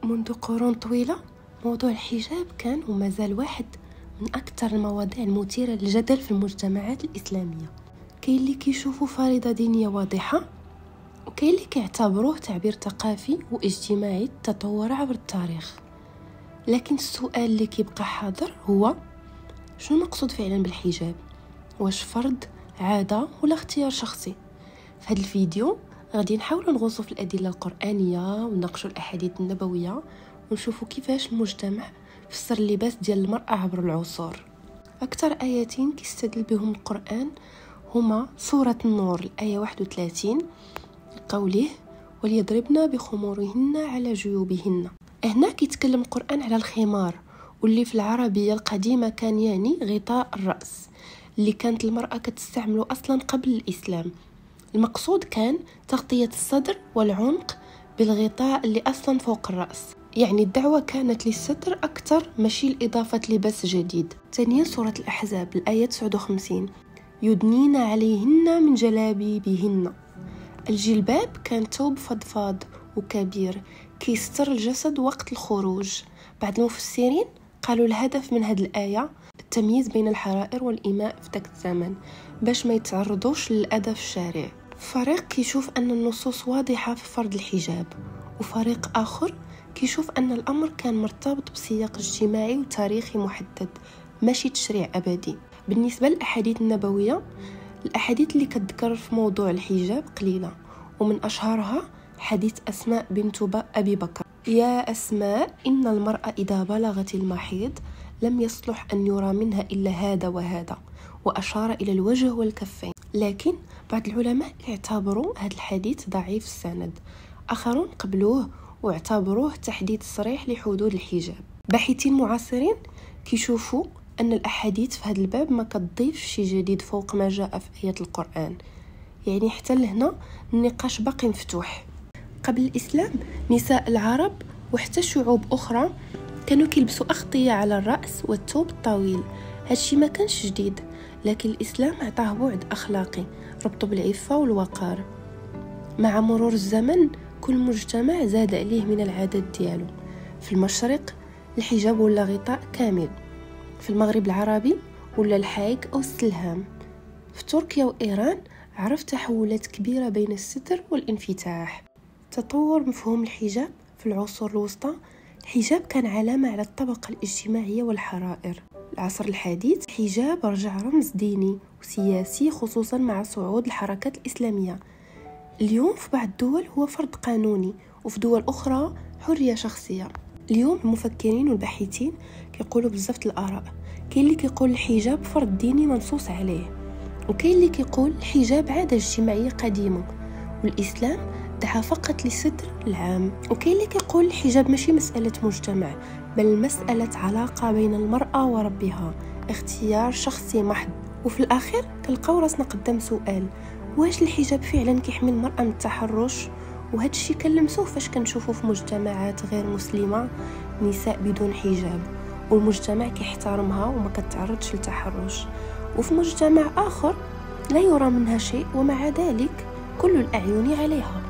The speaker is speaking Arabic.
منذ قرون طويلة موضوع الحجاب كان وما زال واحد من أكثر المواضيع المثيرة للجدل في المجتمعات الإسلامية. كاين اللي كيشوفوا فريضة دينية واضحة، وكاين اللي كيعتبروه تعبير ثقافي واجتماعي تطور عبر التاريخ. لكن السؤال اللي كيبقى حاضر هو شنو مقصود فعلا بالحجاب؟ واش فرض، عادة ولا اختيار شخصي؟ في هذا الفيديو غادي نحاولوا نغوصوا في الأدلة القرآنية ونناقشوا الأحاديث النبوية ونشوفوا كيفاش المجتمع فسر اللباس ديال المرأة عبر العصور. أكثر آيتين كيستدل بهم القرآن هما سورة النور الآية 31 قوله وليضربن بخمورهن على جيوبهن. هنا كيتكلم القرآن على الخمار، واللي في العربية القديمة كان يعني غطاء الرأس اللي كانت المرأة كتستعمله أصلا قبل الإسلام. المقصود كان تغطية الصدر والعنق بالغطاء اللي أصلا فوق الرأس، يعني الدعوة كانت للستر أكثر ماشي لإضافة لباس جديد. ثانيا سورة الأحزاب الآية 59 يدنين عليهن من جلابيبهن. الجلباب كان ثوب فضفاض وكبير كيستر الجسد وقت الخروج. بعض المفسرين قالوا الهدف من هذه الآية التمييز بين الحرائر والإماء في ذاك الزمن باش ما يتعرضوش للأذى في الشارع. فريق كيشوف أن النصوص واضحة في فرض الحجاب، وفريق آخر كيشوف أن الأمر كان مرتبط بسياق اجتماعي وتاريخي محدد ماشي تشريع أبدي. بالنسبة للأحاديث النبوية، الأحاديث اللي كتذكر في موضوع الحجاب قليلة، ومن أشهرها حديث أسماء بنت أبي بكر: يا أسماء إن المرأة إذا بلغت المحيض لم يصلح أن يرى منها إلا هذا وهذا، وأشار إلى الوجه والكفين. لكن بعض العلماء اعتبروا هذا الحديث ضعيف السند، آخرون قبلوه واعتبروه تحديد صريح لحدود الحجاب. باحثين معاصرين كيشوفوا أن الأحاديث في هذا الباب ما كتضيف شيء جديد فوق ما جاء في آيات القرآن، يعني حتى لهنا النقاش باقي مفتوح. قبل الإسلام نساء العرب وحتى شعوب أخرى كانوا كيلبسوا أغطية على الرأس والثوب الطويل. هادشي ما كانش جديد، لكن الإسلام عطاه بعد أخلاقي ربطه بالعفة والوقار. مع مرور الزمن كل مجتمع زاد عليه من العادات ديالو. في المشرق الحجاب ولا غطاء كامل، في المغرب العربي ولا الحايك أو السلهام، في تركيا وإيران عرف تحولات كبيرة بين الستر والانفتاح. تطور مفهوم الحجاب في العصور الوسطى، الحجاب كان علامة على الطبقة الاجتماعية والحرائر. العصر الحديث الحجاب رجع رمز ديني وسياسي، خصوصا مع صعود الحركات الإسلامية. اليوم في بعض الدول هو فرض قانوني، وفي دول أخرى حرية شخصية. اليوم المفكرين والباحثين كيقولوا بزاف الآراء. كاين اللي كيقول الحجاب فرض ديني منصوص عليه، وكاين اللي كيقول الحجاب عادة اجتماعية قديمة والإسلام دعا فقط للستر العام، وكاين اللي كيقول الحجاب ماشي مسألة مجتمع بل مسألة علاقة بين المرأة وربها، اختيار شخصي محض. وفي الأخير كنلقاو راسنا قدام سؤال: واش الحجاب فعلا كيحمي المرأة من التحرش؟ وهذا الشيء كنلمسوه فاش كنشوفوه في مجتمعات غير مسلمة، نساء بدون حجاب والمجتمع كيحترمها وما كتعرضش للتحرش، وفي مجتمع آخر لا يرى منها شيء ومع ذلك كل الأعين عليها.